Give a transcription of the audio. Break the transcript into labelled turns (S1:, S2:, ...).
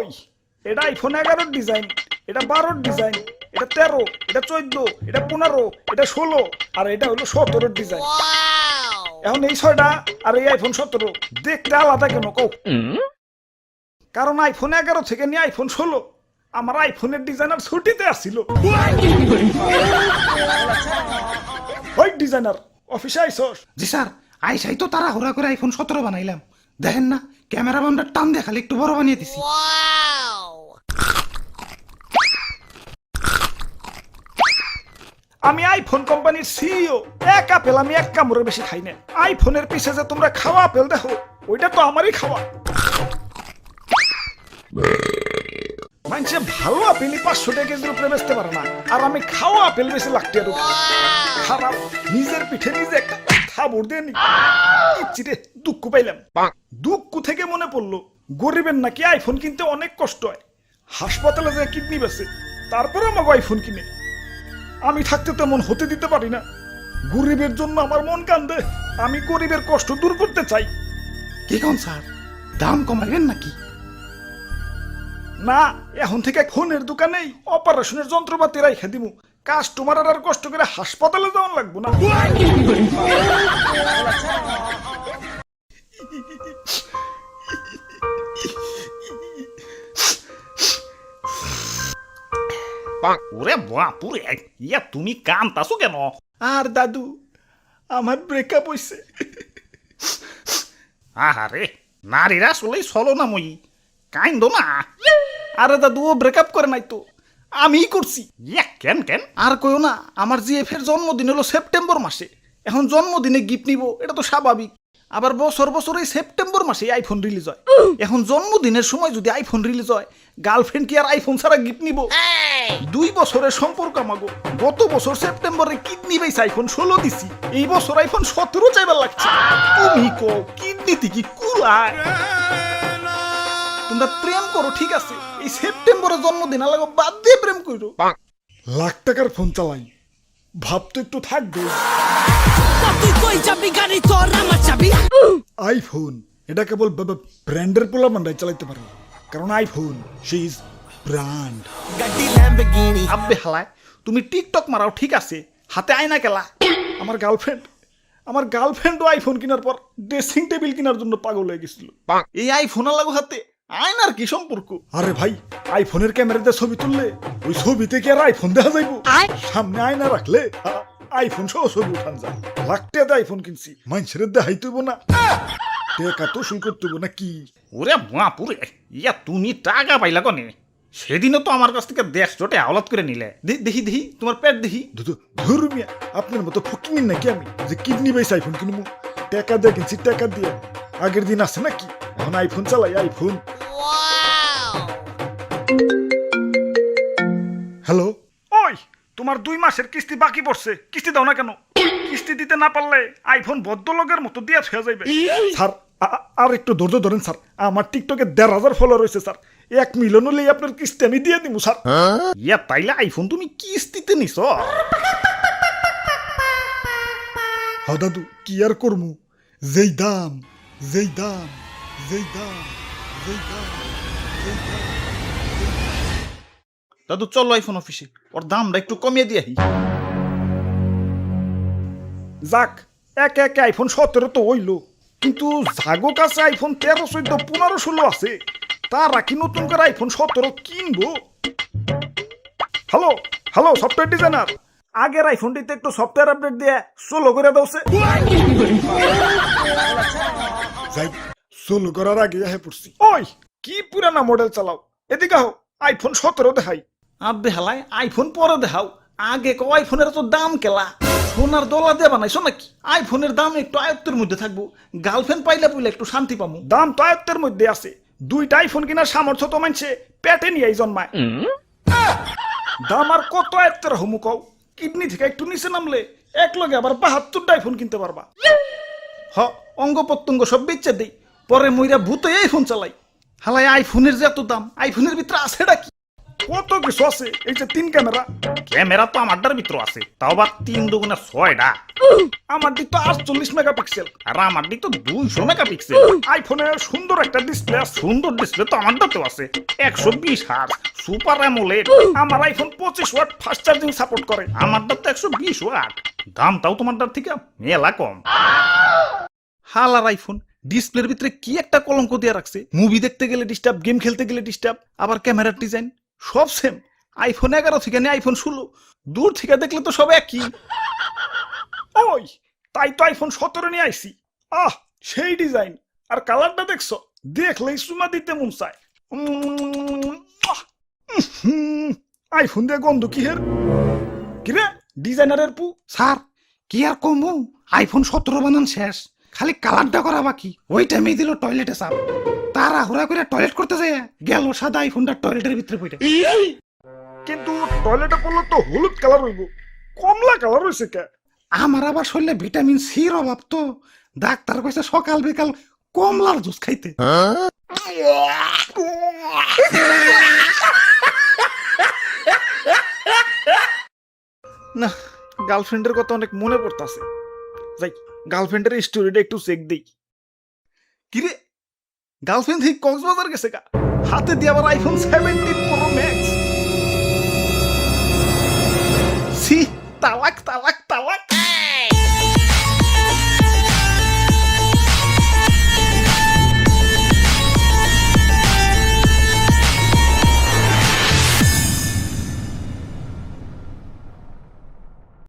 S1: ওই এটা iPhone 11 design, এটা 12 ডিজাইন, এটা 13, এটা 14, এটা 15, এটা 16 আর এটা হলো 17 ডিজাইন। এখন এই 6টা আর এই আইফোন 17 দেখতে আলাদা কেন কও? কারণ আইফোন 11 থেকে নিয়ে আইফোন 16 আমার আইফোনের ডিজাইনার ছুটিতে আসছিল। ওই ডিজাইনার অফিসে আইছস?
S2: জি স্যার, আইসাই তো তারা হুরা করে আইফোন 17 বানাইলাম। দেখেন না ক্যামেরা বামটা টান দিয়ে খালি একটু বড় বানিয়ে দিছি।
S1: আমি আইফোন কোম্পানির সিইও, এক আপেল আমি এক কামড়ের বেশি খাই না। আইফোনের পিছে যে তোমরা খাওয়া আপেল দেখো ওইটা তো আমারই খাওয়া। মানুষে ভালো আপেলই 500 টাকা কেজির উপরে বেচতে পারে না, আর আমি খাওয়া আপেল বেশি লাগতে আর খারাপ। নিজের পিঠে নিজে একটা থাবড় দিয়ে নি চিরে দুঃখ পাইলাম। দুঃখ থেকে মনে পড়লো গরিবের নাকি আইফোন কিনতে অনেক কষ্ট হয়। হাসপাতালে যে কিডনি বেচে তারপরে আমাকে আইফোন কিনে। আমি থাকতে তেমন হতে দিতে পারি না। গরিবের জন্য আমার মন কান্দে। আমি গরিবের কষ্ট দূর করতে চাই।
S2: কি কোন স্যার, দাম কমাইবেন নাকি?
S1: না, এখন থেকে ফোনের দোকানেই অপারেশনের যন্ত্রপাতি রাইখা দিমু। কাস্টমার আর কষ্ট করে হাসপাতালে যাওয়ার লাগবো না।
S3: ওরে বাপুরে, ইয়া তুমি কান্তাছো কেন?
S1: আর দাদু, আমার ব্রেকআপ হইছে।
S3: আহারে, নারীরা আসলেই চলো না মই, কাইন্দ না।
S1: আরে দাদু, ও ব্রেকআপ করে নাই তো, আমিই করছি।
S3: ইয়া কেন কেন?
S1: আর কইও না, আমার জিএফ এর জন্মদিন হলো সেপ্টেম্বর মাসে। এখন জন্মদিনে গিফট নিব, এটা তো স্বাভাবিক। আবার বছর বছর এই সেপ্টেম্বর মাসে আইফোন রিলিজ হয়। এখন জন্মদিনের সময় যদি আইফোন রিলিজ হয়, গার্লফ্রেন্ড কি আর আইফোন ছাড়া গিফট নিব? 2 বছরের সম্পর্ক আমাগো। গত বছর সেপ্টেম্বরে কিডনি বেস আইফোন 16 দিছি, এই বছর আইফোন 17 চাইবার লাগছে। তুমি কো কিডনিতে কি কুলায়? তোমরা প্রেম করো ঠিক আছে, এই সেপ্টেম্বরে জন্মদিন লাগো বাদ দিয়ে প্রেম করো। লাখ টাকার ফোন চালাই, ভাব তো একটু থাকবে। আইফোন এটা কেবল ব্র্যান্ডের পোলাপানরাই চালাইতে পারে, কারণ আইফোন সে ইজ ব্র্যান্ড। আব্বে হালায়, তুমি টিকটক মারাও ঠিক আছে, হাতে আয়না কেলা। আমার গার্লফ্রেন্ডও আইফোন কেনার পর ড্রেসিং টেবিল কেনার জন্য পাগল হয়ে গেছিল। এই আইফোন লাগো হাতে আয়নার কি সম্পর্ক? আরে ভাই, আইফোনের ক্যামেরাতে ছবি তুললে ওই ছবিতে কি আর আইফোন দেখা যাইব? সামনে আয়না রাখলে আইফোন সহ ছবি উঠান যায়। লাখ টাকা আইফোন কিনছি, মানুষের দেখাইতেইব না, টাকা তো শুল করতেইব না কি?
S3: ওরে বাপুরে, ইয়া তুমি টাকা পাইলা কনে? সেদিনও তো আমার কাছ থেকে 150 টাকা আওলাদ করে নিলে।
S1: দেখি তোমার পেট দেখি। ধর্মিয়া, আপনার মতো ফকিং নাকি আমি যে কিডনি বেস আইফোন কিনবো? টাকা দিয়ে কিনছি, টাকা দিয়ে। আগের দিন আছে নাকি? এখন আইফোন চালাই, আইফোন। হ্যালো, ওই তোমার 2 মাসের কিস্তি বাকি পড়ছে, কিস্তি দাও না কেন? কিস্তি দিতে না পারলে আইফোন ভদ্রলোকের মতো দিয়া হয়ে যাবে। স্যার আর একটু ধৈর্য ধরেন স্যার, আমার টিকটকে 1,500 ফলোয়ার হয়েছে স্যার। 1 মিলিয়ন হলেই আপনার কিস্তি আমি দিয়ে দিব স্যার।
S3: ইয়া তাইলে আইফোন তুমি কিস্তিতে নিছ?
S1: হ্যাঁ দাদু, কি আর করমু? যেই দাম।
S3: দাদু চলো আইফোন অফিসে, ওর দামটা একটু কমিয়ে দিয়ে।
S1: যাক, একে আইফোন 17 তো হইলো, কিন্তু জাগো কাছে আইফোন 13, 14, 15, 16 আছে। তারা কি নতুন করে আইফোন 17 কিনবো? হ্যালো সফটওয়্যার ডিজাইনার, আগের আইফোনটিতে একটু সফটওয়্যার আপডেট দিয়ে সোলো করে দাওছে। সোলো করার আগে পড়ছি। ওই কি পুরানা মডেল চালাও, এদিকে আও, আইফোন 17 দেখাই। আব্বে হালায়, আইফোন পরে দেখাও, আগে কো আইফোনের তো দাম কেলা। সোনার দলা দিয়ে বানাইছো নাকি? আইফোনের দাম একটু আয়ত্তের মধ্যে থাকবো, গার্লফ্রেন্ড পাইলে একটু শান্তি পাবো। দাম তো আয়ত্তের মধ্যে আছে, 2টা আইফোন কেনার সামর্থ্য তো মানছে পেটে নিয়ে জন্মায়। দাম আর কত আয়ত্তের হমু কও? কিডনি থেকে একটু নিচে নামলে এক লগে আবার 72টা আইফোন কিনতে পারবা। অঙ্গ প্রত্যঙ্গ সব বেচে দেই, পরে মইরা ভূত আইফোন চালাই। হালাই আইফোনের যে এত দাম, আইফোনের ভিতরে আছেটা কি? কত কিছু আছে, এই যে 3 ক্যামেরা।
S3: ক্যামেরা তো আমারটার ভিতর আছে, তাও আবার 3 দুগুণে 6টা।
S1: আমার দিক তো 48 মেগাপিক্সেল।
S3: আর আমার দিক তো 200 মেগাপিক্সেল।
S1: আইফোনে সুন্দর একটা ডিসপ্লে আছে।
S3: সুন্দর ডিসপ্লে তো আমারটাতেও আছে, 120 হার্জ সুপার অ্যামোলেড।
S1: আমার iPhone 25 watt fast charging support করে।
S3: আমারটা তো 120 ওয়াট। দামটাও তোমারটার থেকে মেলা কম। হালার আইফোন ডিসপ্লের ভিতরে কি একটা কলঙ্ক দিয়ে রাখছে।
S1: মুভি দেখতে গেলে ডিস্টার্ব, গেম খেলতে গেলে ডিস্টার্ব, আবার ক্যামেরার ডিজাইন সব সেম। আইফোন 11 থেকে নিয়ে আইফোন 16, দূর থেকে দেখলে তো সব একই। ওই তাই তো আইফোন 17 নিয়ে আইছি। আহ সেই ডিজাইন আর কালারটা দেখছো, দেখলেই সুমা দিতে মন চায়। আইফোন দিয়ে গন্ধ কি হের, কিরে ডিজাইনারের পু।
S2: স্যার কি আর কমু, আইফোন 17 বানান শেষ, খালি কালারটা করা বাকি। ওই টাইমে দিল টয়লেটে চাপ, তারা হুরা করে টয়লেট করতে যায়, গেল সাদা আইফোনটা টয়লেটের ভিতরে পড়ে।
S1: কিন্তু টয়লেটে পড়লে তো হলুদ কালার হইব, কমলা কালার হইছে কে?
S2: আমার আবার শরীরে ভিটামিন সির অভাব তো, ডাক্তার কইছে সকাল বিকাল কমলার জুস খাইতে।
S1: না, গার্লফ্রেন্ডের কথা অনেক মনে পড়তাছে। যাই গার্লফ্রেন্ডের স্টোরিটা একটু চেক দেই। কিরে গার্লফ্রেন্ড থেকে কক্সবাজার গেছে গা, হাতে দিয়ে আবার আইফোন 17 প্রো ম্যাক্স।